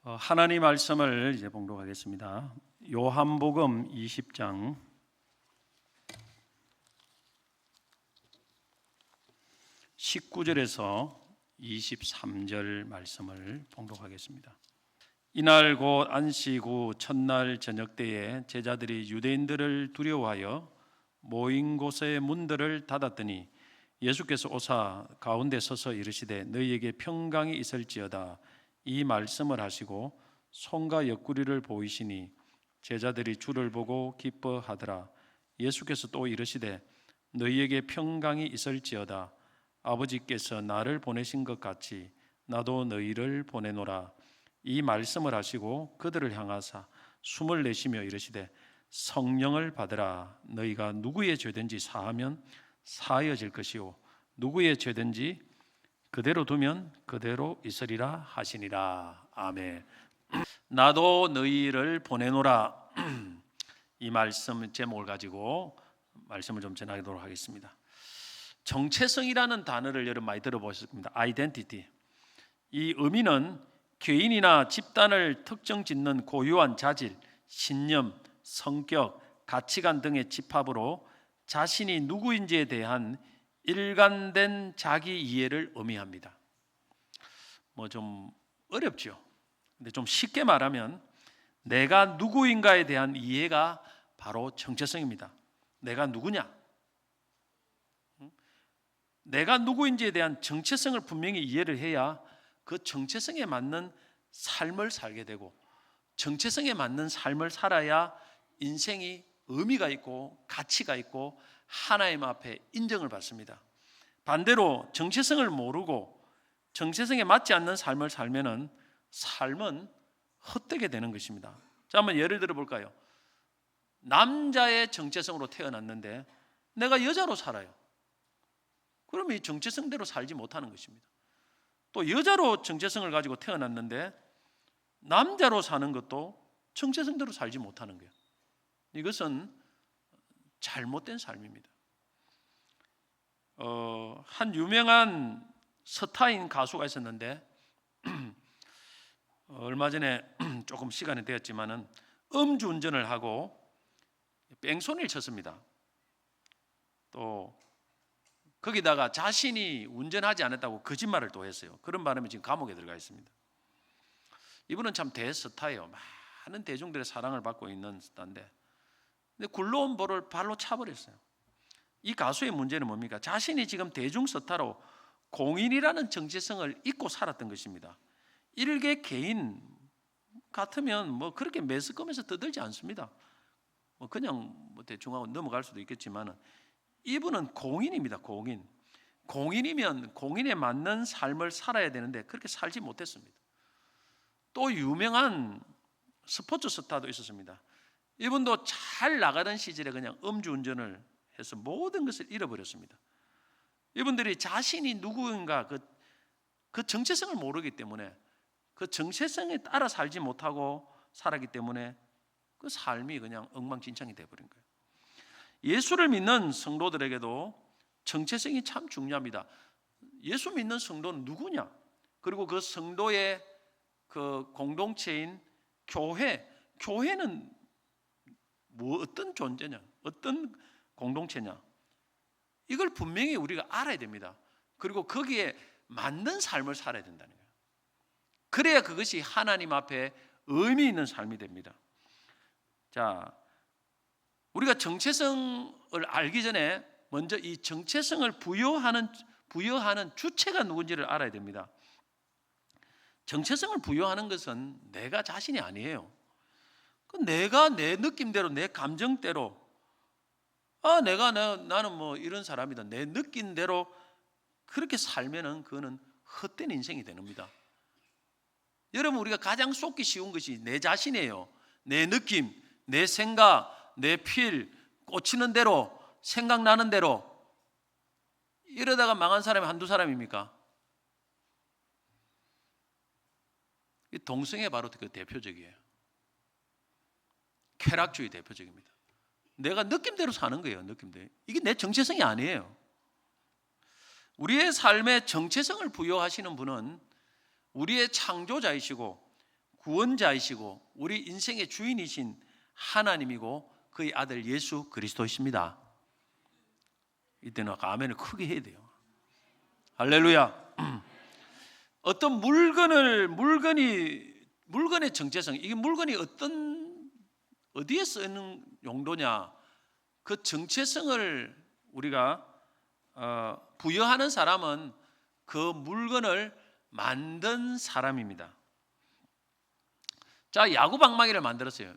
하나님 말씀을 이제 봉독하겠습니다. 요한복음 20장 19절에서 23절 말씀을 봉독하겠습니다. 이날 곧 안식 후 첫날 저녁 때에 제자들이 유대인들을 두려워하여 모인 곳의 문들을 닫았더니 예수께서 오사 가운데 서서 이르시되 너희에게 평강이 있을지어다 이 말씀을 하시고 손과 옆구리를 보이시니 제자들이 주를 보고 기뻐하더라. 예수께서 또 이르시되 너희에게 평강이 있을지어다 아버지께서 나를 보내신 것 같이 나도 너희를 보내노라. 이 말씀을 하시고 그들을 향하사 숨을 내쉬며 이르시되 성령을 받으라. 너희가 누구의 죄든지 사하면 사하여질 것이요 누구의 죄든지 그대로 두면 그대로 있으리라 하시니라. 아멘. 나도 너희를 보내노라. 이 말씀 제목을 가지고 말씀을 좀 전하도록 하겠습니다. 정체성이라는 단어를 여러분 많이 들어보셨을 겁니다. 아이덴티티. 이 의미는 개인이나 집단을 특정 짓는 고유한 자질, 신념, 성격, 가치관 등의 집합으로 자신이 누구인지에 대한 일관된 자기 이해를 의미합니다. 좀 어렵죠. 근데 좀 쉽게 말하면 내가 누구인가에 대한 이해가 바로 정체성입니다. 내가 누구냐? 내가 누구인지에 대한 정체성을 분명히 이해를 해야 그 정체성에 맞는 삶을 살게 되고 정체성에 맞는 삶을 살아야 인생이 의미가 있고 가치가 있고 하나님 앞에 인정을 받습니다. 반대로 정체성을 모르고 정체성에 맞지 않는 삶을 살면은 삶은 헛되게 되는 것입니다. 자, 한번 예를 들어 볼까요? 남자의 정체성으로 태어났는데 내가 여자로 살아요. 그러면 이 정체성대로 살지 못하는 것입니다. 또 여자로 정체성을 가지고 태어났는데 남자로 사는 것도 정체성대로 살지 못하는 거예요. 이것은 잘못된 삶입니다. 한 유명한 스타인 가수가 있었는데 얼마 전에 조금 시간이 되었지만은 음주운전을 하고 뺑소니를 쳤습니다. 또 거기다가 자신이 운전하지 않았다고 거짓말을 또 했어요. 그런 바람에 지금 감옥에 들어가 있습니다. 이분은 참 대스타예요. 많은 대중들의 사랑을 받고 있는 스타인데 근데 굴러온 볼을 발로 차버렸어요. 이 가수의 문제는 뭡니까? 자신이 지금 대중 스타로 공인이라는 정체성을 잊고 살았던 것입니다. 일개 개인 같으면 그렇게 매스컴에서 떠들지 않습니다. 그냥 대충 하고 넘어갈 수도 있겠지만 이분은 공인입니다. 공인이면 공인에 맞는 삶을 살아야 되는데 그렇게 살지 못했습니다. 또 유명한 스포츠 스타도 있었습니다. 이분도 잘 나가던 시절에 그냥 음주운전을 해서 모든 것을 잃어버렸습니다. 이분들이 자신이 누구인가 그 정체성을 모르기 때문에 그 정체성에 따라 살지 못하고 살았기 때문에 그 삶이 그냥 엉망진창이 되어버린 거예요. 예수를 믿는 성도들에게도 정체성이 참 중요합니다. 예수 믿는 성도는 누구냐? 그리고 그 성도의 그 공동체인 교회는 어떤 존재냐? 어떤 공동체냐? 이걸 분명히 우리가 알아야 됩니다. 그리고 거기에 맞는 삶을 살아야 된다는 거예요. 그래야 그것이 하나님 앞에 의미 있는 삶이 됩니다. 자, 우리가 정체성을 알기 전에 먼저 이 정체성을 부여하는 주체가 누군지를 알아야 됩니다. 정체성을 부여하는 것은 내가 자신이 아니에요. 내가 내 느낌대로 내 감정대로 나는 이런 사람이다. 내 느낀 대로 그렇게 살면은 그거는 헛된 인생이 됩니다. 여러분 우리가 가장 쏟기 쉬운 것이 내 자신이에요. 내 느낌, 내 생각, 내 필, 꽂히는 대로 생각나는 대로 이러다가 망한 사람이 한두 사람입니까? 이 동성애 바로 그 대표적이에요. 쾌락주의 대표적입니다. 내가 느낌대로 사는 거예요. 느낌대로. 이게 내 정체성이 아니에요. 우리의 삶에 정체성을 부여하시는 분은 우리의 창조자이시고 구원자이시고 우리 인생의 주인이신 하나님이고 그의 아들 예수 그리스도이십니다. 이때는 아멘을 크게 해야 돼요. 할렐루야. 어떤 물건의 정체성, 이게 물건이 어디에 쓰는 용도냐, 그 정체성을 우리가 부여하는 사람은 그 물건을 만든 사람입니다. 자, 야구방망이를 만들었어요.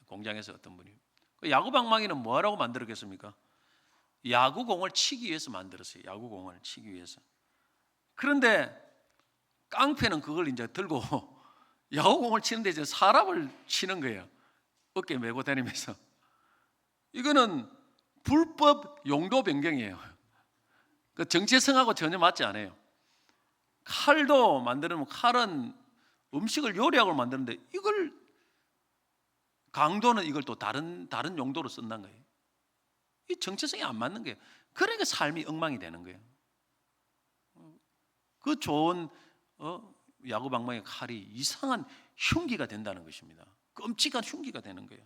공장에서 어떤 분이. 그 야구방망이는 뭐하라고 만들었겠습니까? 야구공을 치기 위해서 만들었어요. 야구공을 치기 위해서. 그런데 깡패는 그걸 이제 들고 야구공을 치는데 이제 사람을 치는 거예요. 어깨에 메고 다니면서. 이거는 불법 용도 변경이에요. 그 정체성하고 전혀 맞지 않아요. 칼도 만드는, 칼은 음식을 요리하고 만드는데 이걸 강도는 이걸 또 다른 용도로 쓴다는 거예요. 이 정체성이 안 맞는 거예요. 그러니까 삶이 엉망이 되는 거예요. 그 좋은 야구방망이 칼이 이상한 흉기가 된다는 것입니다. 끔찍한 흉기가 되는 거예요.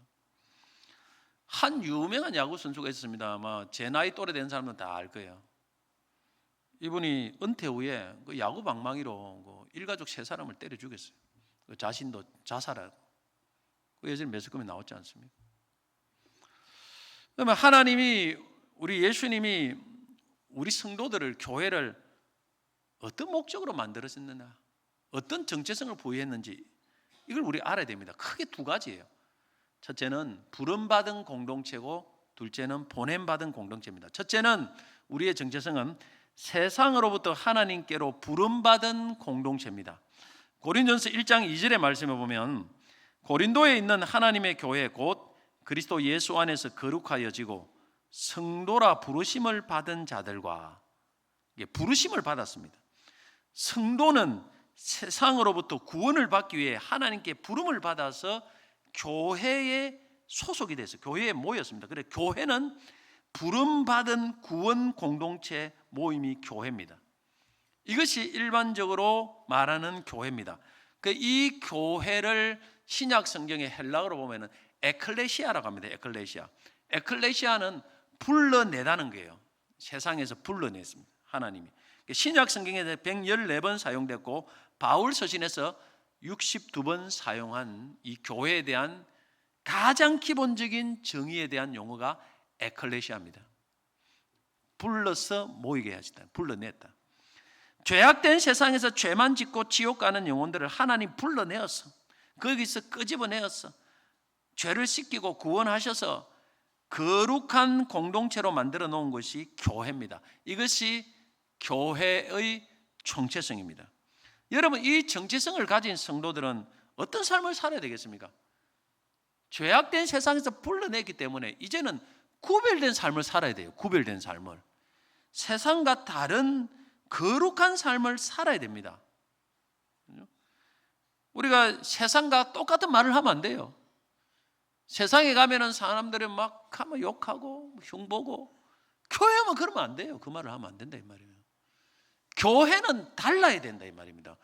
한 유명한 야구 선수가 있었습니다. 아마 제 나이 또래 된 사람은 다 알 거예요. 이분이 은퇴 후에 그 야구방망이로 일가족 3사람을 때려 죽였어요. 자신도 자살하고. 그 예전에 매스컴에 나왔지 않습니까? 그러면 하나님이, 우리 예수님이 우리 성도들을, 교회를 어떤 목적으로 만들었느냐, 어떤 정체성을 부여했는지 이걸 우리 알아야 됩니다. 크게 2가지예요. 첫째는 부름받은 공동체고, 둘째는 보냄받은 공동체입니다. 첫째는 우리의 정체성은 세상으로부터 하나님께로 부름받은 공동체입니다. 고린도전서 1장 2절의 말씀에 보면 고린도에 있는 하나님의 교회 곧 그리스도 예수 안에서 거룩하여지고 성도라 부르심을 받은 자들과, 부르심을 받았습니다. 성도는 세상으로부터 구원을 받기 위해 하나님께 부름을 받아서 교회에 소속이 돼서 교회에 모였습니다. 그래서 교회는 부름받은 구원 공동체 모임이 교회입니다. 이것이 일반적으로 말하는 교회입니다. 이 교회를 신약 성경의 헬라어로 보면은 에클레시아라고 합니다. 에클레시아. 에클레시아는 불러내다는 거예요. 세상에서 불러냈습니다. 하나님이. 신약 성경에 114번 사용됐고 바울 서신에서 62번 사용한 이 교회에 대한 가장 기본적인 정의에 대한 용어가 에클레시아입니다. 불러서 모이게 하시다. 불러냈다. 죄악된 세상에서 죄만 짓고 지옥 가는 영혼들을 하나님 불러내어서 거기서 끄집어내어서 죄를 씻기고 구원하셔서 거룩한 공동체로 만들어 놓은 것이 교회입니다. 이것이 교회의 정체성입니다. 여러분, 이 정체성을 가진 성도들은 어떤 삶을 살아야 되겠습니까? 죄악된 세상에서 불러냈기 때문에 이제는 구별된 삶을 살아야 돼요. 구별된 삶을. 세상과 다른 거룩한 삶을 살아야 됩니다. 우리가 세상과 똑같은 말을 하면 안 돼요. 세상에 가면은 사람들이 막 하면 욕하고 흉보고, 교회만 그러면 안 돼요. 그 말을 하면 안 된다 이 말이에요. 교회는 달라야 된다 이 말입니다.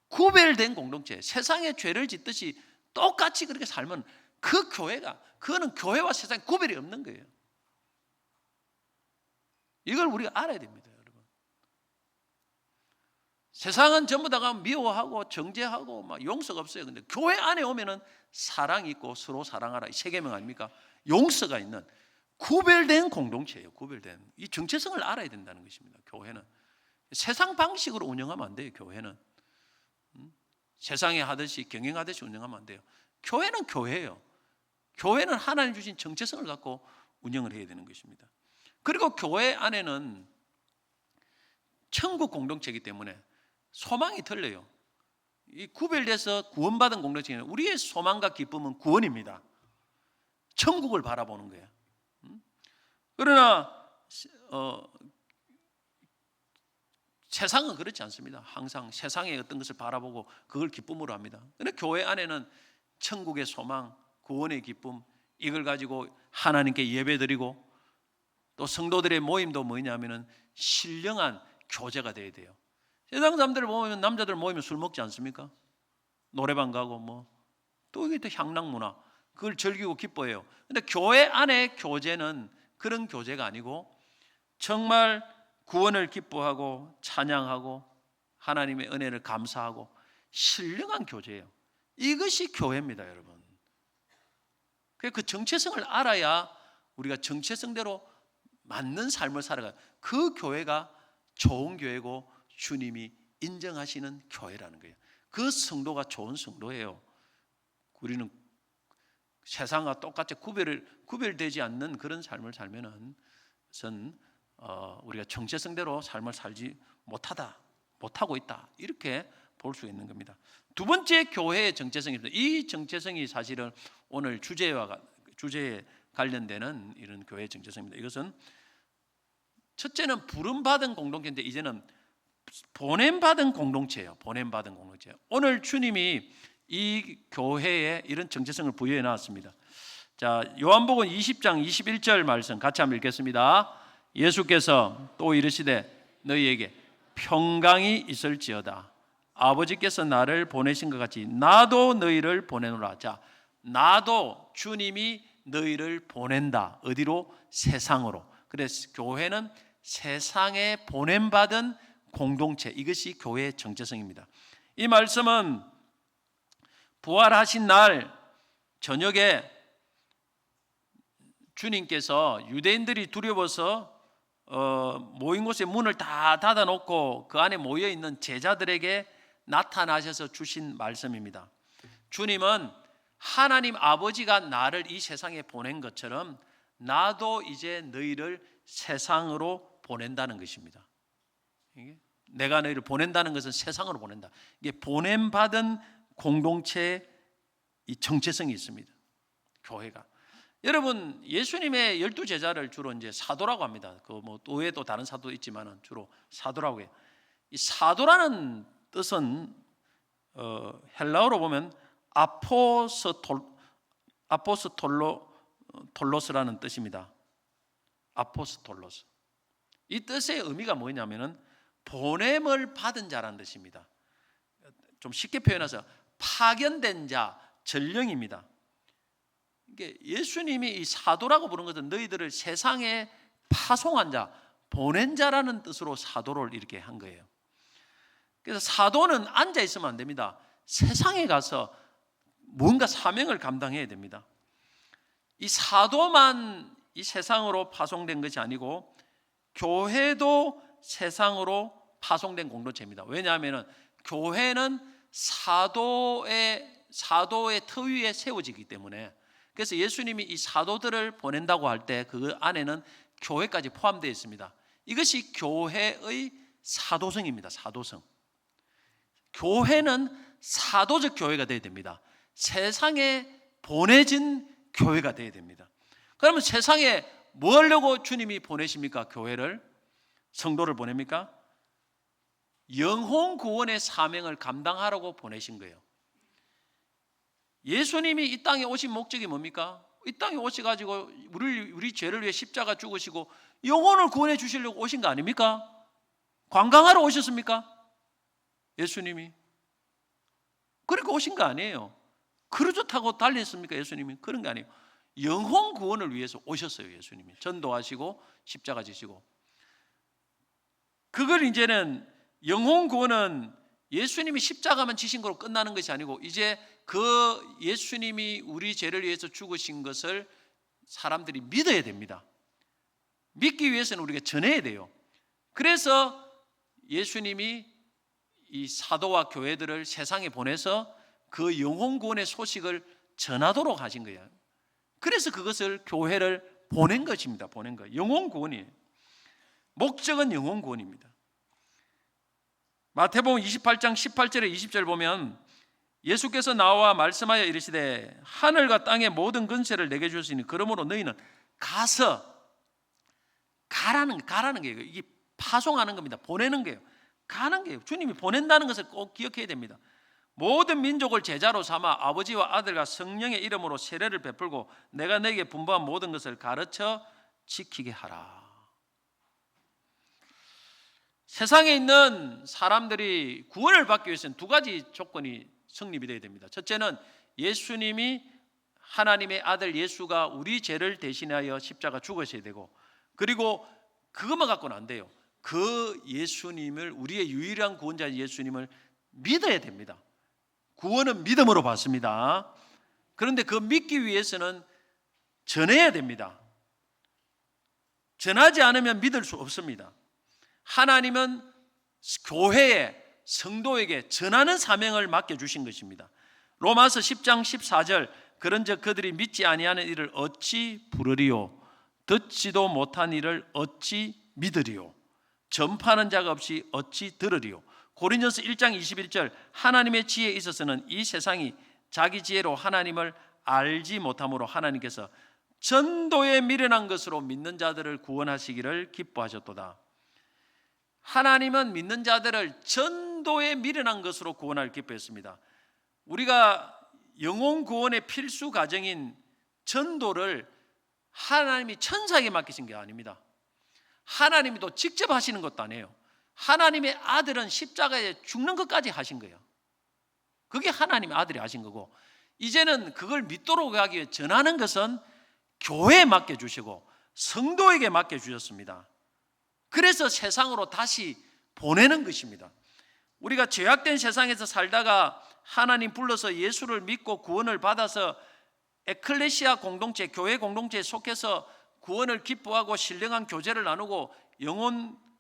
구별된 공동체, 세상의 죄를 짓듯이 똑같이 그렇게 살면 그 교회가, 그거는 교회와 세상에 구별이 없는 거예요. 이걸 우리가 알아야 됩니다, 여러분. 세상은 전부 다가 미워하고 정죄하고 막 용서가 없어요. 근데 교회 안에 오면은 사랑이 있고 서로 사랑하라, 이 3계명 아닙니까? 용서가 있는 구별된 공동체예요. 구별된. 이 정체성을 알아야 된다는 것입니다. 교회는 세상 방식으로 운영하면 안 돼요. 교회는 세상에 하듯이 경영하듯이 운영하면 안 돼요. 교회는 교회예요. 교회는 하나님 주신 정체성을 갖고 운영을 해야 되는 것입니다. 그리고 교회 안에는 천국 공동체이기 때문에 소망이 틀려요. 이 구별돼서 구원받은 공동체는 우리의 소망과 기쁨은 구원입니다. 천국을 바라보는 거예요. 그러나 세상은 그렇지 않습니다. 항상 세상의 어떤 것을 바라보고 그걸 기쁨으로 합니다. 그런데 교회 안에는 천국의 소망, 구원의 기쁨, 이걸 가지고 하나님께 예배드리고, 또 성도들의 모임도 뭐냐면은 신령한 교제가 돼야 돼요. 세상 사람들 모이면, 남자들 모이면 술 먹지 않습니까? 노래방 가고 뭐 또 이게 또 향락 문화, 그걸 즐기고 기뻐해요. 근데 교회 안에 교제는 그런 교제가 아니고 정말 구원을 기뻐하고 찬양하고 하나님의 은혜를 감사하고 신령한 교제예요. 이것이 교회입니다, 여러분. 그 정체성을 알아야 우리가 정체성대로 맞는 삶을 살아가요. 그 교회가 좋은 교회고 주님이 인정하시는 교회라는 거예요. 그 성도가 좋은 성도예요. 우리는 세상과 똑같이 구별되지 않는 그런 삶을 살면은 우리가 정체성대로 삶을 살지 못하고 있다, 이렇게 볼 수 있는 겁니다. 두 번째 교회의 정체성입니다. 이 정체성이 사실은 오늘 주제에 관련되는 이런 교회의 정체성입니다. 이것은 첫째는 부름받은 공동체인데 이제는 보냄받은 공동체예요. 보냄받은 공동체. 오늘 주님이 이 교회에 이런 정체성을 부여해 놨습니다. 자, 요한복음 20장 21절 말씀 같이 한번 읽겠습니다. 예수께서 또 이르시되 너희에게 평강이 있을지어다. 아버지께서 나를 보내신 것 같이 나도 너희를 보내노라. 자, 나도 주님이 너희를 보낸다. 어디로? 세상으로. 그래서 교회는 세상에 보냄받은 공동체, 이것이 교회의 정체성입니다. 이 말씀은 부활하신 날 저녁에 주님께서 유대인들이 두려워서 모인 곳에 문을 다 닫아놓고 그 안에 모여있는 제자들에게 나타나셔서 주신 말씀입니다. 주님은 하나님 아버지가 나를 이 세상에 보낸 것처럼 나도 이제 너희를 세상으로 보낸다는 것입니다. 내가 너희를 보낸다는 것은 세상으로 보낸다. 이게 보냄받은 공동체의 이 정체성이 있습니다. 교회가. 여러분, 예수님의 12제자를 주로 이제 사도라고 합니다. 또 외에도 다른 사도 있지만 주로 사도라고 해요. 이 사도라는 뜻은 헬라어로 보면 아포스톨로스라는 뜻입니다. 아포스톨로스. 이 뜻의 의미가 뭐냐면은 보냄을 받은 자라는 뜻입니다. 좀 쉽게 표현해서 파견된 자, 전령입니다. 예수님이 이 사도라고 부른 것은 너희들을 세상에 파송한 자, 보낸 자라는 뜻으로 사도를 이렇게 한 거예요. 그래서 사도는 앉아 있으면 안 됩니다. 세상에 가서 뭔가 사명을 감당해야 됩니다. 이 사도만 이 세상으로 파송된 것이 아니고 교회도 세상으로 파송된 공동체입니다. 왜냐하면 교회는 사도의 터 위에 세워지기 때문에. 그래서 예수님이 이 사도들을 보낸다고 할 때 그 안에는 교회까지 포함되어 있습니다. 이것이 교회의 사도성입니다. 사도성. 교회는 사도적 교회가 되어야 됩니다. 세상에 보내진 교회가 되어야 됩니다. 그러면 세상에 뭐 하려고 주님이 보내십니까? 교회를, 성도를 보냅니까? 영혼 구원의 사명을 감당하라고 보내신 거예요. 예수님이 이 땅에 오신 목적이 뭡니까? 이 땅에 오셔가지고 우리 죄를 위해 십자가 죽으시고 영혼을 구원해 주시려고 오신 거 아닙니까? 관광하러 오셨습니까? 예수님이 그렇게 오신 거 아니에요. 크루즈 타고 달렸습니까? 예수님이 그런 거 아니에요. 영혼 구원을 위해서 오셨어요. 예수님이 전도하시고 십자가 지시고. 그걸 이제는 영혼 구원은 예수님이 십자가만 지신 거로 끝나는 것이 아니고 이제 그 예수님이 우리 죄를 위해서 죽으신 것을 사람들이 믿어야 됩니다. 믿기 위해서는 우리가 전해야 돼요. 그래서 예수님이 이 사도와 교회들을 세상에 보내서 그 영혼 구원의 소식을 전하도록 하신 거예요. 그래서 그것을 교회를 보낸 것입니다. 보낸 거. 영혼 구원이에요. 목적은 영혼 구원입니다. 마태복음 28장 18절에 20절 보면 예수께서 나와 말씀하여 이르시되 하늘과 땅의 모든 권세를 내게 주시니 그러므로 너희는 가서 가라는 거예요. 이게 파송하는 겁니다. 보내는 거예요. 가는 거예요. 주님이 보낸다는 것을 꼭 기억해야 됩니다. 모든 민족을 제자로 삼아 아버지와 아들과 성령의 이름으로 세례를 베풀고 내가 너에게 분부한 모든 것을 가르쳐 지키게 하라. 세상에 있는 사람들이 구원을 받기 위해서는 두 가지 조건이 성립이 되어야 됩니다. 첫째는 예수님이 하나님의 아들 예수가 우리 죄를 대신하여 십자가 죽으셔야 되고, 그리고 그것만 갖고는 안 돼요. 그 예수님을, 우리의 유일한 구원자 예수님을 믿어야 됩니다. 구원은 믿음으로 받습니다. 그런데 그 믿기 위해서는 전해야 됩니다. 전하지 않으면 믿을 수 없습니다. 하나님은 교회에, 성도에게 전하는 사명을 맡겨주신 것입니다. 로마서 10장 14절, 그런즉 그들이 믿지 아니하는 일을 어찌 부르리요, 듣지도 못한 일을 어찌 믿으리요, 전파하는 자가 없이 어찌 들으리요. 고린도서 1장 21절, 하나님의 지혜에 있어서는 이 세상이 자기 지혜로 하나님을 알지 못함으로 하나님께서 전도에 미련한 것으로 믿는 자들을 구원하시기를 기뻐하셨도다. 하나님은 믿는 자들을 전도에 미련한 것으로 구원하기를 기뻐했습니다. 우리가 영혼 구원의 필수 과정인 전도를 하나님이 천사에게 맡기신 게 아닙니다. 하나님이 또 직접 하시는 것도 아니에요. 하나님의 아들은 십자가에 죽는 것까지 하신 거예요. 그게 하나님의 아들이 하신 거고, 이제는 그걸 믿도록 하기 위해 전하는 것은 교회에 맡겨주시고 성도에게 맡겨주셨습니다. 그래서 세상으로 다시 보내는 것입니다. 우리가 죄악된 세상에서 살다가 하나님 불러서 예수를 믿고 구원을 받아서 에클레시아 공동체, 교회 공동체에 속해서 구원을 기뻐하고 신령한 교제를 나누고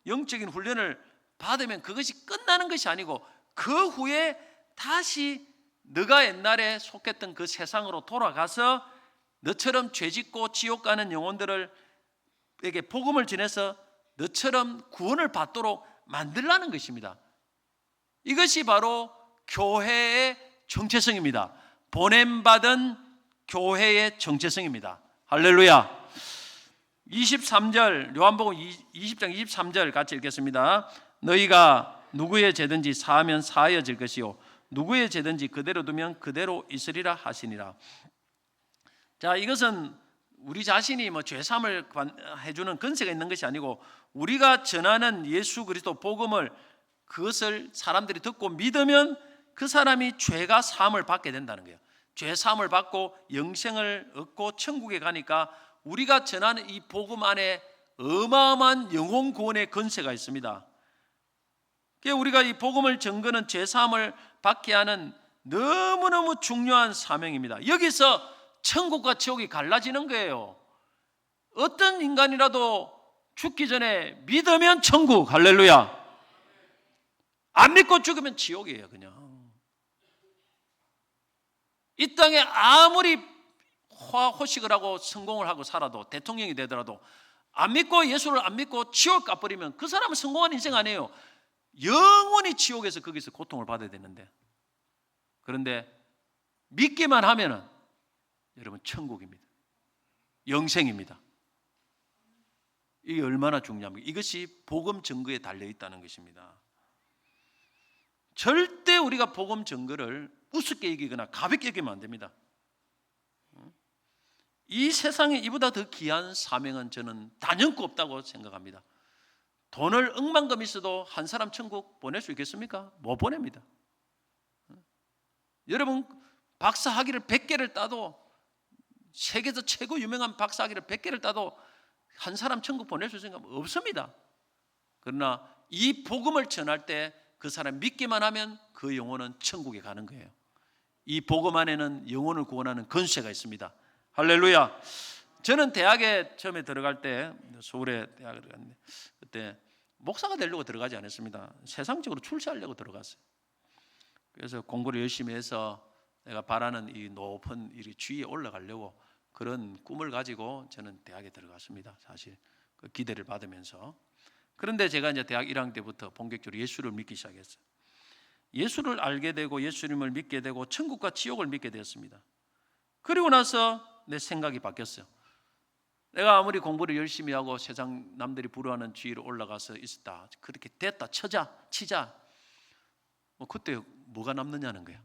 영적인 훈련을 받으면 그것이 끝나는 것이 아니고, 그 후에 다시 너가 옛날에 속했던 그 세상으로 돌아가서 너처럼 죄짓고 지옥 가는 영혼들에게 복음을 전해서 너처럼 구원을 받도록 만들라는 것입니다. 이것이 바로 교회의 정체성입니다. 보냄받은 교회의 정체성입니다. 할렐루야. 23절, 요한복음 20장 23절 같이 읽겠습니다. 너희가 누구의 죄든지 사하면 사하여질 것이요 누구의 죄든지 그대로 두면 그대로 있으리라 하시니라. 자, 이것은 우리 자신이 죄사함을 해주는 권세가 있는 것이 아니고, 우리가 전하는 예수 그리스도 복음을, 그것을 사람들이 듣고 믿으면 그 사람이 죄가 사함을 받게 된다는 거예요. 죄 사함을 받고 영생을 얻고 천국에 가니까 우리가 전하는 이 복음 안에 어마어마한 영혼 구원의 권세가 있습니다. 우리가 이 복음을 전거는 죄 사함을 받게 하는 너무너무 중요한 사명입니다. 여기서 천국과 지옥이 갈라지는 거예요. 어떤 인간이라도 죽기 전에 믿으면 천국, 할렐루야. 안 믿고 죽으면 지옥이에요. 그냥 이 땅에 아무리 호식을 하고 성공을 하고 살아도, 대통령이 되더라도 안 믿고, 예수를 안 믿고 지옥 가버리면 그 사람은 성공한 인생 아니에요. 영원히 지옥에서 거기서 고통을 받아야 되는데, 그런데 믿기만 하면은 여러분 천국입니다. 영생입니다. 이게 얼마나 중요합니까? 이것이 복음 증거에 달려 있다는 것입니다. 절대 우리가 복음 증거를 우습게 여기거나 가볍게 여기면 안 됩니다. 이 세상에 이보다 더 귀한 사명은 저는 단연코 없다고 생각합니다. 돈을 억만금 있어도 한 사람 천국 보낼 수 있겠습니까? 못 보냅니다. 여러분, 박사 학위를 100개를 따도, 세계에서 최고 유명한 박사 학위를 100개를 따도 한 사람 천국 보낼 수 있는 건 없습니다. 그러나 이 복음을 전할 때 그 사람 믿기만 하면 그 영혼은 천국에 가는 거예요. 이 복음 안에는 영혼을 구원하는 권세가 있습니다. 할렐루야. 저는 대학에 처음에 들어갈 때, 서울에 대학을 들어갔는데, 그때 목사가 되려고 들어가지 않았습니다. 세상적으로 출세하려고 들어갔어요. 그래서 공부를 열심히 해서 내가 바라는 이 높은 이 지위에 올라가려고 그런 꿈을 가지고 저는 대학에 들어갔습니다. 사실 그 기대를 받으면서. 그런데 제가 이제 대학 1학년 때부터 본격적으로 예수를 믿기 시작했어요. 예수를 알게 되고 예수님을 믿게 되고 천국과 지옥을 믿게 되었습니다. 그리고 나서 내 생각이 바뀌었어요. 내가 아무리 공부를 열심히 하고 세상 남들이 부러워하는 지위로 올라가서 있었다, 그렇게 됐다 치자, 그때 뭐가 남느냐는 거야.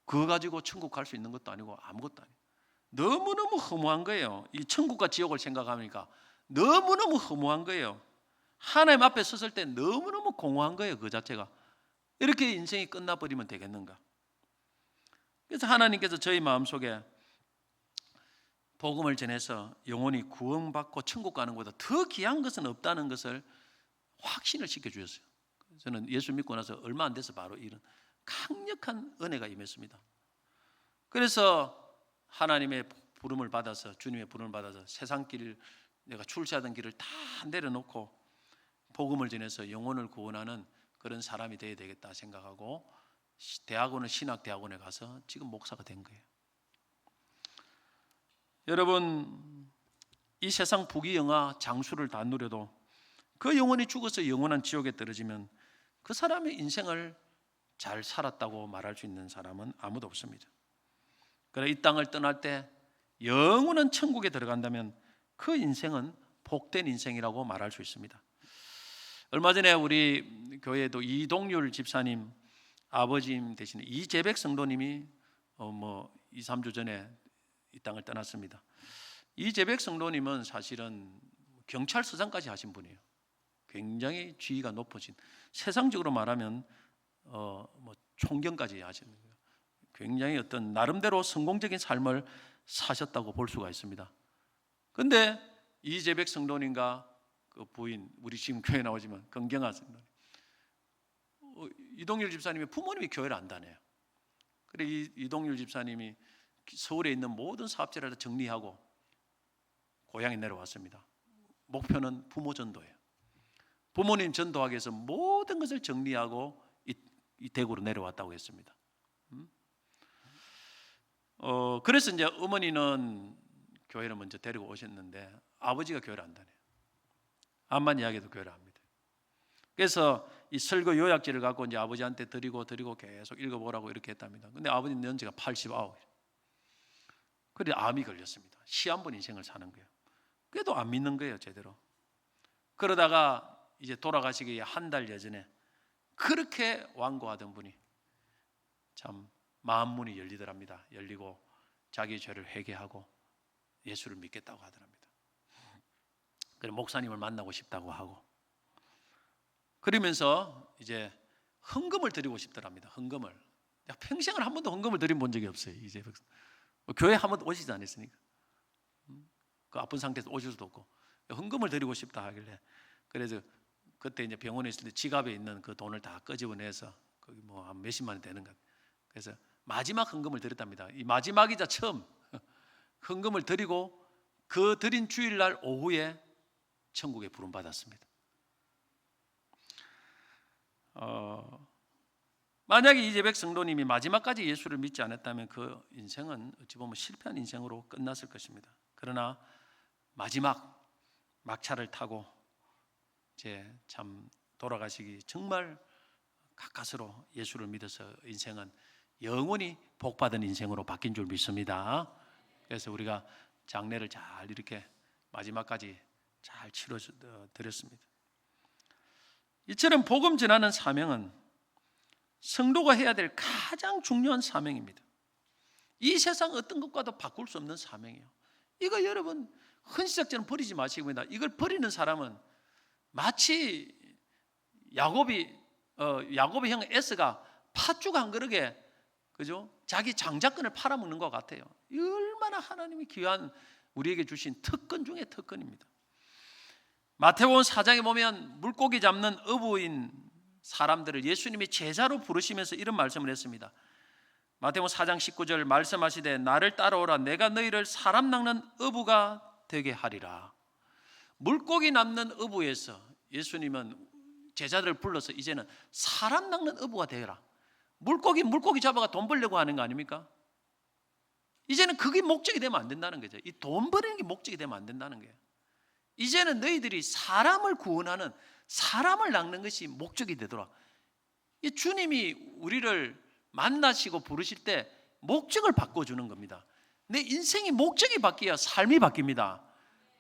그거 가지고 천국 갈 수 있는 것도 아니고 아무것도 아니에요. 너무너무 허무한 거예요. 이 천국과 지옥을 생각하니까 너무너무 허무한 거예요. 하나님 앞에 섰을 때 너무너무 공허한 거예요. 그 자체가. 이렇게 인생이 끝나버리면 되겠는가? 그래서 하나님께서 저희 마음속에 복음을 전해서 영혼이 구원받고 천국 가는 것보다 더 귀한 것은 없다는 것을 확신을 시켜주셨어요. 저는 예수 믿고 나서 얼마 안 돼서 바로 이런 강력한 은혜가 임했습니다. 그래서 하나님의 부름을 받아서, 주님의 부름을 받아서 세상 길, 내가 출세하던 길을 다 내려놓고 복음을 전해서 영혼을 구원하는 그런 사람이 되어야 되겠다 생각하고 대학원을 신학대학원에 가서 지금 목사가 된 거예요. 여러분, 이 세상 부귀영화 장수를 다 누려도 그 영혼이 죽어서 영원한 지옥에 떨어지면 그 사람의 인생을 잘 살았다고 말할 수 있는 사람은 아무도 없습니다. 그래, 이 땅을 떠날 때 영원한 천국에 들어간다면 그 인생은 복된 인생이라고 말할 수 있습니다. 얼마 전에 우리 교회도 이동률 집사님 아버님 대신에 이재백 성도님이 2, 3주 전에 이 땅을 떠났습니다. 이재백 성도님은 사실은 경찰서장까지 하신 분이에요. 굉장히 지위가 높으신, 세상적으로 말하면 총경까지 하시는 거예요. 굉장히 어떤 나름대로 성공적인 삶을 사셨다고 볼 수가 있습니다. 그런데 이재백 성도님과 그 부인, 우리 지금 교회 나오지만 건경아 성도님, 이동률 집사님의 부모님이 교회를 안 다녀요. 그래 이동률 집사님이 서울에 있는 모든 사업체를 정리하고 고향에 내려왔습니다. 목표는 부모 전도예요. 부모님 전도하기 위해서 모든 것을 정리하고 이 대구로 내려왔다고 했습니다. 그래서 이제 어머니는 교회를 먼저 데리고 오셨는데 아버지가 교회를 안 다녀요. 암만 이야기해도 교회를 합니다. 그래서 이 설교 요약지를 갖고 이제 아버지한테 드리고 계속 읽어보라고 이렇게 했답니다. 근데 아버님 연세가 89. 그래 암이 걸렸습니다. 시한번 인생을 사는 거예요. 그래도 안 믿는 거예요, 제대로. 그러다가 이제 돌아가시기 한 달 예전에 그렇게 완고하던 분이 참 마음 문이 열리더랍니다. 열리고 자기 죄를 회개하고 예수를 믿겠다고 하더랍니다. 그래 목사님을 만나고 싶다고 하고, 그러면서 이제 헌금을 드리고 싶더랍니다. 헌금을. 평생을 한 번도 헌금을 드린 본 적이 없어요. 이제 교회 한 번도 오시지 않았으니까. 그 아픈 상태에서 오실 수도 없고 헌금을 드리고 싶다 하길래, 그래서 그때 이제 병원에 있을 때 지갑에 있는 그 돈을 다 끄집어내서 거기 뭐 한 몇십만 원 되는 것. 그래서 마지막 헌금을 드렸답니다. 이 마지막이자 처음 헌금을 드리고 그 드린 주일날 오후에 천국에 부름 받았습니다. 만약에 이재백 성도님이 마지막까지 예수를 믿지 않았다면 그 인생은 어찌 보면 실패한 인생으로 끝났을 것입니다. 그러나 마지막 막차를 타고 이제 참 돌아가시기 정말 가까스로 예수를 믿어서 인생은 영원히 복받은 인생으로 바뀐 줄 믿습니다. 그래서 우리가 장례를 잘 이렇게 마지막까지 잘 치러 드렸습니다. 이처럼 복음 전하는 사명은 성도가 해야 될 가장 중요한 사명입니다. 이 세상 어떤 것과도 바꿀 수 없는 사명이에요. 이거 여러분 헌시작처럼 버리지 마시고입니다. 이걸 버리는 사람은 마치 야곱의 형 에스가 팥죽 한 그릇에 그죠? 자기 장자권을 팔아먹는 것 같아요. 얼마나 하나님이 귀한 우리에게 주신 특권 중에 특권입니다. 마태복음 4장에 보면 물고기 잡는 어부인 사람들을 예수님이 제자로 부르시면서 이런 말씀을 했습니다. 마태복음 4장 19절 말씀하시되 나를 따라오라 내가 너희를 사람 낚는 어부가 되게 하리라. 물고기 낚는 어부에서 예수님은 제자들을 불러서 이제는 사람 낚는 어부가 되어라. 물고기 잡아가 돈 벌려고 하는 거 아닙니까? 이제는 그게 목적이 되면 안 된다는 거죠. 이 돈 버리는 게 목적이 되면 안 된다는 거예요. 이제는 너희들이 사람을 구원하는, 사람을 낚는 것이 목적이 되도록. 이 주님이 우리를 만나시고 부르실 때 목적을 바꿔주는 겁니다. 내 인생의 목적이 바뀌어야 삶이 바뀝니다.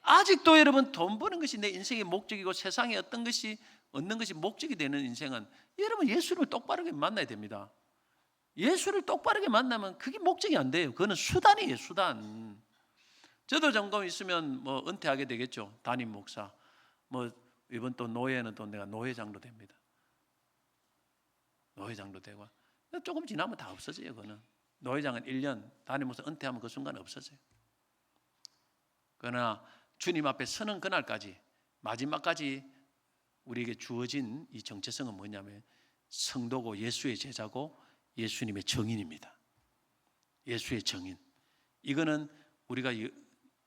아직도 여러분 돈 버는 것이 내 인생의 목적이고 세상에 어떤 것이 얻는 것이 목적이 되는 인생은 여러분 예수를 똑바르게 만나야 됩니다. 예수를 똑바르게 만나면 그게 목적이 안 돼요. 그거는 수단이에요, 수단. 저도 점검 있으면 뭐 은퇴하게 되겠죠. 담임 목사. 뭐 이번 또 노예는 또 내가 노회장도 됩니다. 노회장도 되고 조금 지나면 다 없어져요. 그거는 노회장은 1년 다니면서 은퇴하면 그 순간 없어져요. 그러나 주님 앞에 서는 그날까지, 마지막까지 우리에게 주어진 이 정체성은 뭐냐면 성도고 예수의 제자고 예수님의 증인입니다. 예수의 증인. 이거는 우리가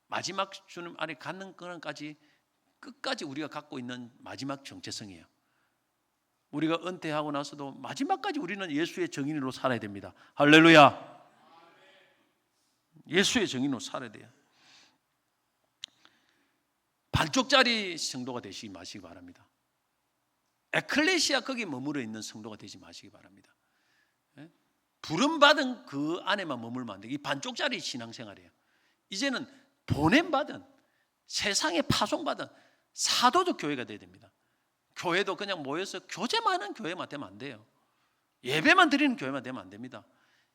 마지막 주님 안에 갖는 그날까지 끝까지 우리가 갖고 있는 마지막 정체성이에요. 우리가 은퇴하고 나서도 마지막까지 우리는 예수의 증인으로 살아야 됩니다. 할렐루야. 예수의 증인으로 살아야 돼요. 반쪽짜리 성도가 되시기 마시기 바랍니다. 에클레시아 거기 머무르 있는 성도가 되지 마시기 바랍니다. 부름받은 그 안에만 머물면 안 돼요. 이 반쪽짜리 신앙생활이에요. 이제는 보냄받은, 세상에 파송받은 사도적 교회가 돼야 됩니다. 교회도 그냥 모여서 교제만 하는 교회만 되면 안 돼요. 예배만 드리는 교회만 되면 안 됩니다.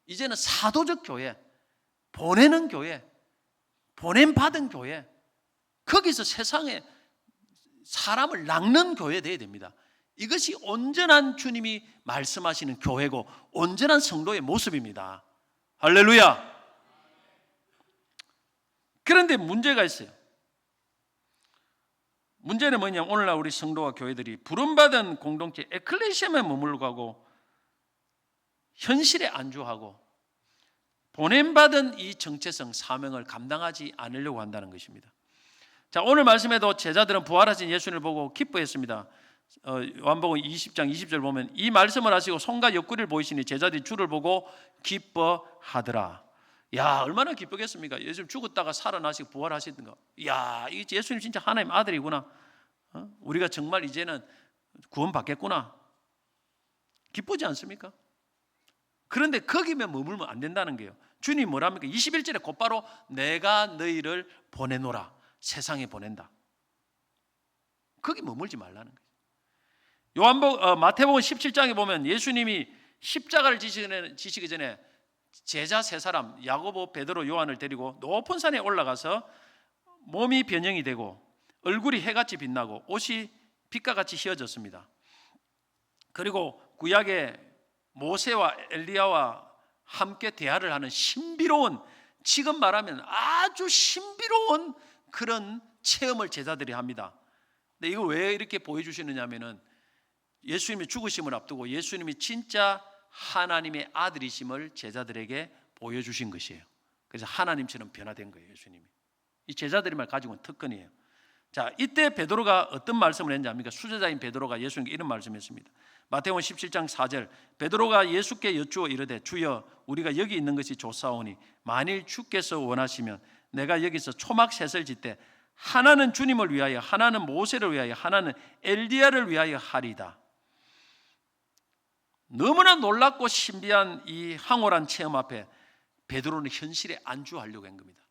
이제는 사도적 교회, 보내는 교회, 보냄받은 교회, 거기서 세상에 사람을 낚는 교회 되어야 됩니다. 이것이 온전한 주님이 말씀하시는 교회고 온전한 성도의 모습입니다. 할렐루야. 그런데 문제가 있어요. 문제는 뭐냐면 오늘날 우리 성도와 교회들이 부름받은 공동체 에클레시아에 머물고 가고 현실에 안주하고 보냄받은 이 정체성, 사명을 감당하지 않으려고 한다는 것입니다. 자, 오늘 말씀에도 제자들은 부활하신 예수님을 보고 기뻐했습니다. 요한복음 20장 20절 보면 이 말씀을 하시고 손과 옆구리를 보이시니 제자들이 주를 보고 기뻐하더라. 야, 얼마나 기쁘겠습니까? 예수님 죽었다가 살아나시고 부활하시던 거. 야, 이 예수님 진짜 하나님 아들이구나. 우리가 정말 이제는 구원받겠구나. 기쁘지 않습니까? 그런데 거기면 머물면 안 된다는 거예요. 주님이 뭐랍니까? 21절에 곧바로 내가 너희를 보내노라. 세상에 보낸다. 거기 머물지 말라는 거예요. 마태복음 17장에 보면 예수님이 십자가를 지시기 전에 제자 세 사람 야고보, 베드로, 요한을 데리고 높은 산에 올라가서 몸이 변형이 되고 얼굴이 해같이 빛나고 옷이 빛과 같이 휘어졌습니다. 그리고 구약의 모세와 엘리야와 함께 대화를 하는 신비로운, 지금 말하면 아주 신비로운 그런 체험을 제자들이 합니다. 근데 이거 왜 이렇게 보여주시느냐 하면은 예수님이 죽으심을 앞두고 예수님이 진짜 하나님의 아들이심을 제자들에게 보여주신 것이에요. 그래서 하나님처럼 변화된 거예요, 예수님이. 이 제자들이 말 가지고 있는 특권이에요. 자, 이때 베드로가 어떤 말씀을 했는지 압니까? 수제자인 베드로가 예수님께 이런 말씀했습니다. 마태복음 17장 4절 베드로가 예수께 여쭈어 이르되 주여 우리가 여기 있는 것이 좋사오니 만일 주께서 원하시면 내가 여기서 초막셋을 짓되 하나는 주님을 위하여 하나는 모세를 위하여 하나는 엘리야를 위하여 하리다. 너무나 놀랍고 신비한 이 황홀한 체험 앞에 베드로는 현실에 안주하려고 한 겁니다.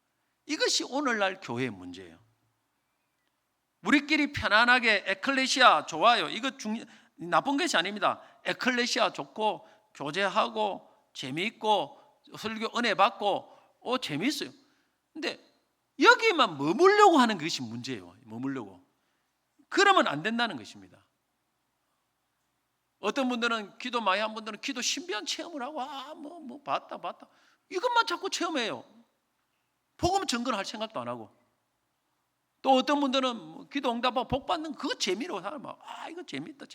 이것이 오늘날 교회의 문제예요. 우리끼리 편안하게 에클레시아 좋아요. 이거 나쁜 것이 아닙니다. 에클레시아 좋고 교제하고 재미있고 설교 은혜 받고 재미있어요. 근데 여기만 머물려고 하는 것이 문제예요. 머물려고. 그러면 안 된다는 것입니다. 어떤 분들은 기도 많이 한 분들은 기도 신비한 체험을 하고 봤다 이것만 자꾸 체험해요. 복음 증거할 생각도 안 하고. 또 어떤 분들은 기도 응답하고 복 받는 그 재미로 살아요. 이거 재밌다.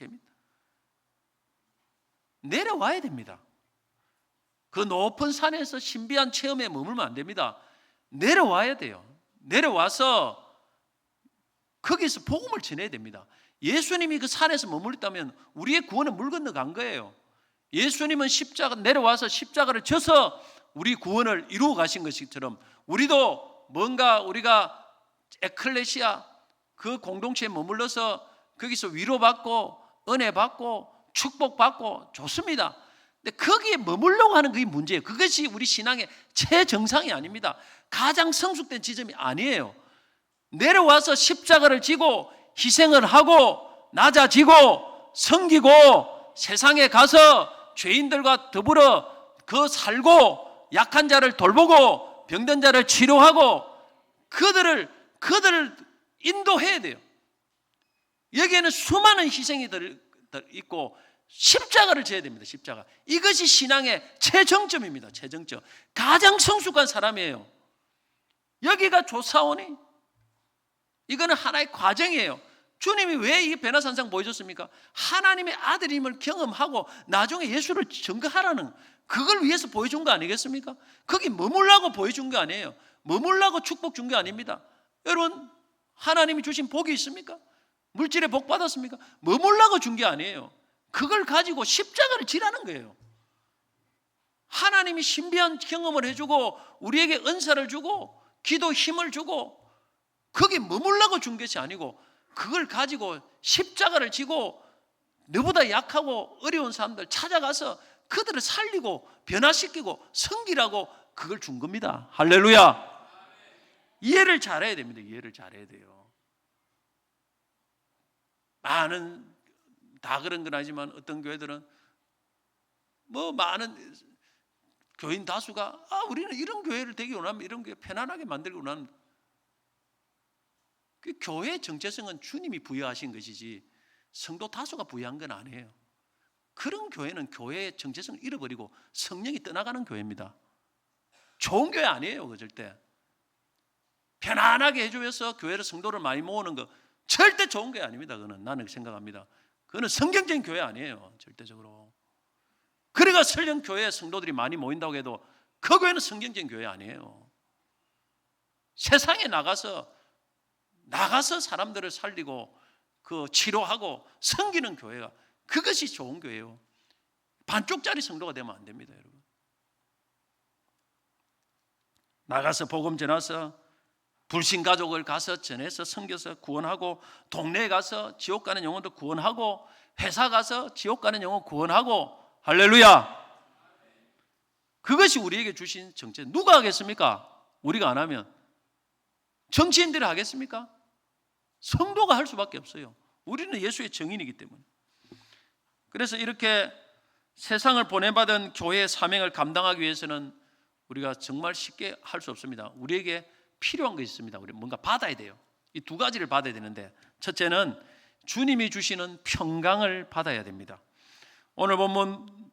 내려와야 됩니다. 그 높은 산에서 신비한 체험에 머물면 안 됩니다. 내려와야 돼요. 내려와서 거기서 복음을 전해야 됩니다. 예수님이 그 산에서 머물렀다면 우리의 구원은 물 건너간 거예요. 예수님은 십자가 내려와서 십자가를 져서 우리 구원을 이루어 가신 것처럼 우리도 뭔가 우리가 에클레시아 그 공동체에 머물러서 거기서 위로받고 은혜 받고 축복받고 좋습니다. 근데 거기에 머물려고 하는 그게 문제예요. 그것이 우리 신앙의 최정상이 아닙니다. 가장 성숙된 지점이 아니에요. 내려와서 십자가를 지고 희생을 하고 낮아지고 섬기고 세상에 가서 죄인들과 더불어 그 살고 약한 자를 돌보고 병든 자를 치료하고 그들을 인도해야 돼요. 여기에는 수많은 희생이 있고 십자가를 져야 됩니다. 십자가. 이것이 신앙의 최정점입니다. 최정점. 가장 성숙한 사람이에요. 여기가 조사오니? 이거는 하나의 과정이에요. 주님이 왜 이 베나산상 보여줬습니까? 하나님의 아들임을 경험하고 나중에 예수를 증거하라는, 그걸 위해서 보여준 거 아니겠습니까? 거기 머물라고 보여준 거 아니에요. 머물라고 축복 준 게 아닙니다. 여러분, 하나님이 주신 복이 있습니까? 물질에 복 받았습니까? 머물라고 준 게 아니에요. 그걸 가지고 십자가를 지라는 거예요. 하나님이 신비한 경험을 해주고 우리에게 은사를 주고 기도 힘을 주고 거기 머물라고 준 것이 아니고 그걸 가지고 십자가를 지고 너보다 약하고 어려운 사람들 찾아가서 그들을 살리고 변화시키고 섬기라고 그걸 준 겁니다. 할렐루야. 이해를 잘해야 됩니다. 이해를 잘해야 돼요. 많은, 다 그런 건 아니지만 어떤 교회들은 뭐 많은 교인 다수가 우리는 이런 교회를 되게 원합니다. 이런 교회 편안하게 만들기 원합니다. 그 교회의 정체성은 주님이 부여하신 것이지 성도 다수가 부여한 건 아니에요. 그런 교회는 교회의 정체성을 잃어버리고 성령이 떠나가는 교회입니다. 좋은 교회 아니에요. 그 절대. 편안하게 해주면서 교회로 성도를 많이 모으는 거 절대 좋은 교회 아닙니다. 그거는 나는 생각합니다. 그거는 성경적인 교회 아니에요. 절대적으로. 그러니까 설령 교회에 성도들이 많이 모인다고 해도 그 교회는 성경적인 교회 아니에요. 세상에 나가서 사람들을 살리고 그 치료하고 섬기는 교회가, 그것이 좋은 교회예요. 반쪽짜리 성도가 되면 안 됩니다, 여러분. 나가서 복음 전해서 불신 가족을 가서 전해서 섬겨서 구원하고, 동네에 가서 지옥 가는 영혼도 구원하고, 회사 가서 지옥 가는 영혼 구원하고. 할렐루야. 그것이 우리에게 주신 정체. 누가 하겠습니까? 우리가 안 하면. 정치인들이 하겠습니까? 성도가 할 수밖에 없어요. 우리는 예수의 증인이기 때문에. 그래서 이렇게 세상을 보내받은 교회의 사명을 감당하기 위해서는 우리가 정말 쉽게 할 수 없습니다. 우리에게 필요한 것이 있습니다. 우리 뭔가 받아야 돼요. 이 두 가지를 받아야 되는데, 첫째는 주님이 주시는 평강을 받아야 됩니다. 오늘 본문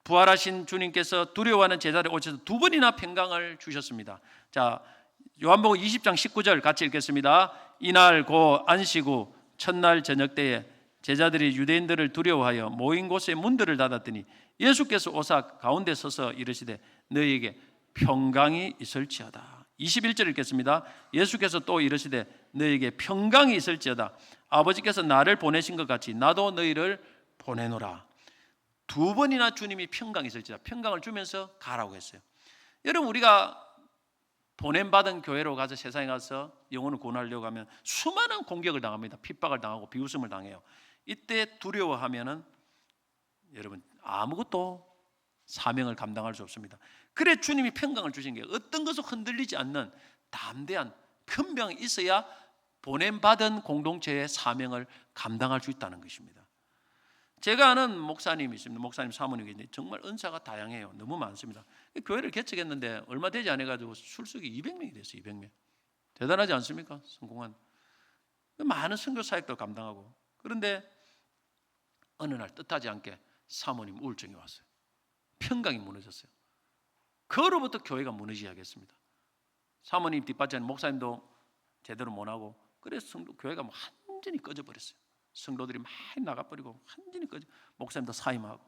부활하신 주님께서 두려워하는 제자들에 오셔서 두 번이나 평강을 주셨습니다. 자, 요한복음 20장 19절 같이 읽겠습니다. 이날 곧 안식 후 첫날 저녁 때에 제자들이 유대인들을 두려워하여 모인 곳에 문들을 닫았더니 예수께서 오사 가운데 서서 이르시되 너희에게 평강이 있을지어다. 21절 읽겠습니다. 예수께서 또 이르시되 너희에게 평강이 있을지어다. 아버지께서 나를 보내신 것 같이 나도 너희를 보내노라. 두 번이나 주님이 평강이 있을지어다. 평강을 주면서 가라고 했어요. 여러분, 우리가 보냄받은 교회로 가서 세상에 가서 영혼을 구원하려고 하면 수많은 공격을 당합니다. 핍박을 당하고 비웃음을 당해요. 이때 두려워하면은 여러분 아무것도 사명을 감당할 수 없습니다. 그래 주님이 평강을 주신 게 어떤 것을 흔들리지 않는 담대한 편병이 있어야 보냄받은 공동체의 사명을 감당할 수 있다는 것입니다. 제가 아는 목사님이 있습니다. 목사님 사모님이 있는데 정말 은사가 다양해요. 너무 많습니다. 교회를 개척했는데 얼마 되지 않아가지고 출석이 200명이 됐어요. 200명. 대단하지 않습니까? 성공한. 많은 선교 사역도 감당하고. 그런데 어느 날 뜻하지 않게 사모님 우울증이 왔어요. 평강이 무너졌어요. 그로부터 교회가 무너지기 시작했습니다. 사모님 뒷받침 하는 목사님도 제대로 못하고, 그래서 교회가 완전히 꺼져버렸어요. 성도들이 많이 나가버리고 완전히 꺼져, 목사님도 사임하고.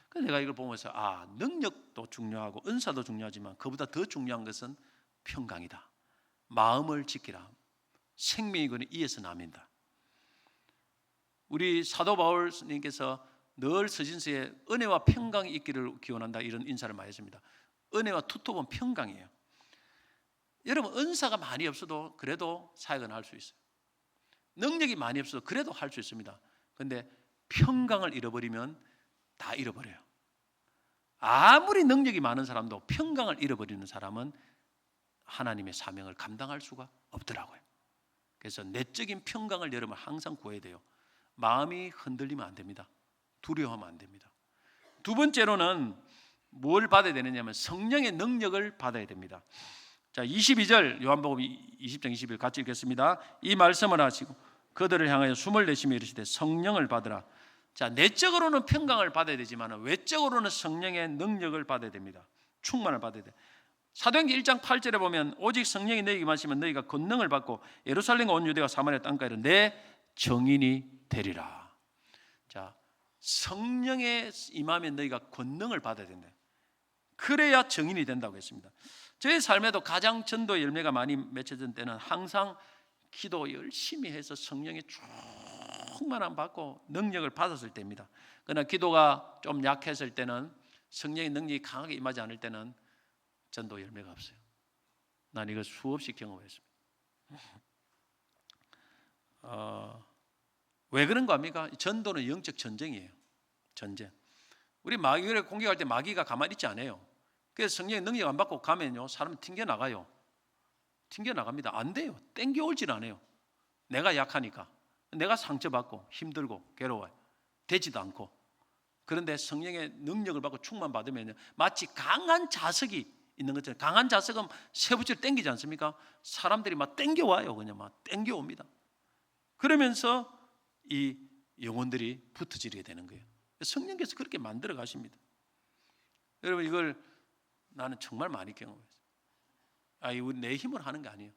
그래서 내가 이걸 보면서 능력도 중요하고 은사도 중요하지만 그보다 더 중요한 것은 평강이다. 마음을 지키라. 생명이거니 이에서 남인다. 우리 사도 바울님께서 늘 서신서에 은혜와 평강이 있기를 기원한다 이런 인사를 많이 했습니다. 은혜와 투톱은 평강이에요. 여러분 은사가 많이 없어도 그래도 사역은 할 수 있어요. 능력이 많이 없어도 그래도 할 수 있습니다. 그런데 평강을 잃어버리면 다 잃어버려요. 아무리 능력이 많은 사람도 평강을 잃어버리는 사람은 하나님의 사명을 감당할 수가 없더라고요. 그래서 내적인 평강을 여러분 항상 구해야 돼요. 마음이 흔들리면 안 됩니다. 두려워하면 안 됩니다. 두 번째로는 뭘 받아야 되느냐면 성령의 능력을 받아야 됩니다. 자, 22절 요한복음 20장 21절 같이 읽겠습니다. 이 말씀을 하시고 그들을 향하여 숨을 내쉬며 이르시되 성령을 받으라. 자, 내적으로는 평강을 받아야 되지만 외적으로는 성령의 능력을 받아야 됩니다. 충만을 받아야 돼. 사도행전 1장 8절에 보면 오직 성령이 너희에게 임하시면 너희가 권능을 받고 예루살렘과 온 유대와 사마리아 땅까지 내 증인이 되리라. 자, 성령의 임하면 너희가 권능을 받아야 된다. 그래야 증인이 된다고 했습니다. 저의 삶에도 가장 전도 열매가 많이 맺혀진 때는 항상 기도 열심히 해서 성령의 충만함 받고 능력을 받았을 때입니다. 그러나 기도가 좀 약했을 때는, 성령의 능력이 강하게 임하지 않을 때는 전도 열매가 없어요. 난 이걸 수없이 경험했습니다. 왜 그런 겁니까? 전도는 영적 전쟁이에요. 전쟁. 우리 마귀를 공격할 때 마귀가 가만히 있지 않아요. 그래서 성령의 능력 안 받고 가면요, 사람은 튕겨나가요. 튕겨나갑니다. 안 돼요. 땡겨올질 않아요. 내가 약하니까. 내가 상처받고 힘들고 괴로워요. 되지도 않고. 그런데 성령의 능력을 받고 충만 받으면 마치 강한 자석이 있는 것처럼, 강한 자석은 쇠붙이를 땡기지 않습니까? 사람들이 막 땡겨와요. 그냥 막 땡겨옵니다. 그러면서 이 영혼들이 붙어지게 되는 거예요. 성령께서 그렇게 만들어 가십니다. 여러분, 이걸 나는 정말 많이 경험했어요. 이거 내 힘으로 하는 게 아니에요.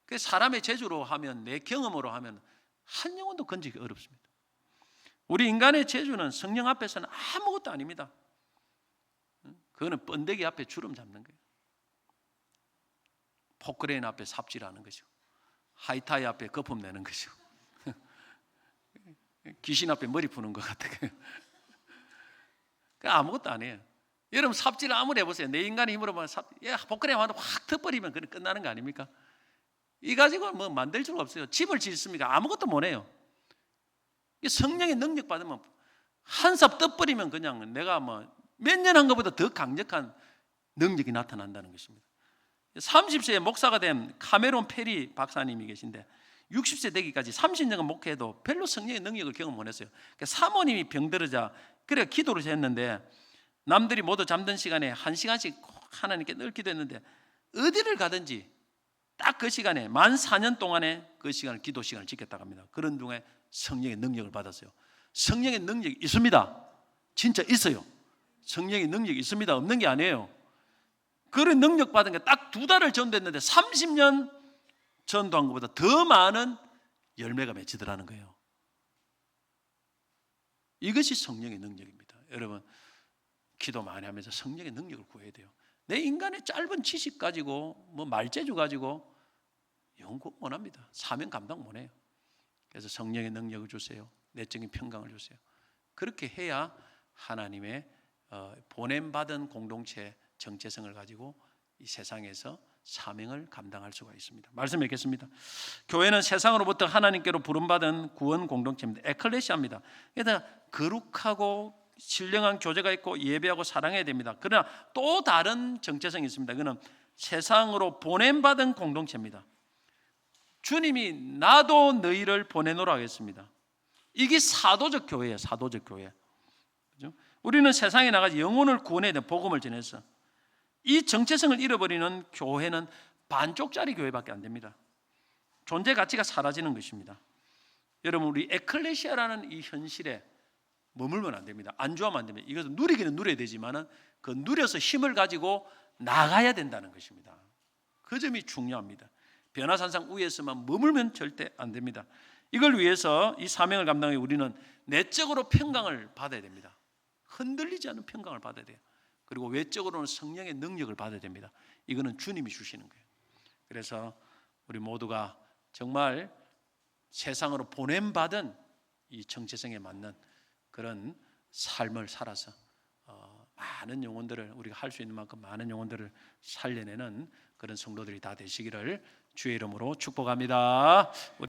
그 사람의 재주로 하면, 내 경험으로 하면 한 영혼도 건지기 어렵습니다. 우리 인간의 재주는 성령 앞에서는 아무것도 아닙니다. 그거는 번데기 앞에 주름 잡는 거예요. 포크레인 앞에 삽질하는 것이고, 하이타이 앞에 거품 내는 것이고, 귀신 앞에 머리 푸는 것 같아요. 아무것도 아니에요. 여러분, 삽질 아무리 해보세요. 내 인간의 힘으로 포크레인 하나 확 터버리면 그냥 끝나는 거 아닙니까? 이 가지고 뭐 만들 수가 없어요. 집을 짓습니까? 아무것도 못 해요. 성령의 능력 받으면 한 삽 떠버리면 그냥 내가 뭐 몇 년 한 것보다 더 강력한 능력이 나타난다는 것입니다. 30세에 목사가 된 카메론 페리 박사님이 계신데 60세 되기까지 30년간 목회해도 별로 성령의 능력을 경험 못 했어요. 사모님이 병들어자 그래 기도를 했는데, 남들이 모두 잠든 시간에 1시간씩 하나님께 늘 기도했는데, 어디를 가든지 딱 그 시간에 만 4년 동안에 그 시간을 기도 시간을 지켰다고 합니다. 그런 중에 성령의 능력을 받았어요. 성령의 능력이 있습니다. 진짜 있어요. 성령의 능력이 있습니다. 없는 게 아니에요. 그런 능력 받은 게 딱 2달을 전도했는데 30년 전도한 것보다 더 많은 열매가 맺히더라는 거예요. 이것이 성령의 능력입니다. 여러분, 기도 많이 하면서 성령의 능력을 구해야 돼요. 내 인간의 짧은 지식 가지고 뭐 말재주 가지고 영국 못합니다. 사명 감당 못해요. 그래서 성령의 능력을 주세요. 내적인 평강을 주세요. 그렇게 해야 하나님의 보냄받은 공동체 정체성을 가지고 이 세상에서 사명을 감당할 수가 있습니다. 말씀 읽겠습니다. 교회는 세상으로부터 하나님께로 부름받은 구원 공동체입니다. 에클레시아입니다. 그래서 거룩하고 신령한 교제가 있고 예배하고 사랑해야 됩니다. 그러나 또 다른 정체성이 있습니다. 그는 세상으로 보냄받은 공동체입니다. 주님이 나도 너희를 보내노라 하겠습니다. 이게 사도적 교회예요. 사도적 교회. 그렇죠? 우리는 세상에 나가서 영혼을 구원해야 되는 복음을 전해서 이 정체성을 잃어버리는 교회는 반쪽짜리 교회밖에 안 됩니다. 존재 가치가 사라지는 것입니다. 여러분, 우리 에클레시아라는 이 현실에 머물면 안 됩니다. 안주하면 안 됩니다. 이것은 누리기는 누려야 되지만 그 누려서 힘을 가지고 나가야 된다는 것입니다. 그 점이 중요합니다. 변화산상 위에서만 머물면 절대 안 됩니다. 이걸 위해서 이 사명을 감당해 우리는 내적으로 평강을 받아야 됩니다. 흔들리지 않은 평강을 받아야 돼요. 그리고 외적으로는 성령의 능력을 받아야 됩니다. 이거는 주님이 주시는 거예요. 그래서 우리 모두가 정말 세상으로 보냄받은 이 정체성에 맞는 그런 삶을 살아서 많은 영혼들을, 우리가 할 수 있는 만큼 많은 영혼들을 살려내는 그런 성도들이 다 되시기를 주의 이름으로 축복합니다.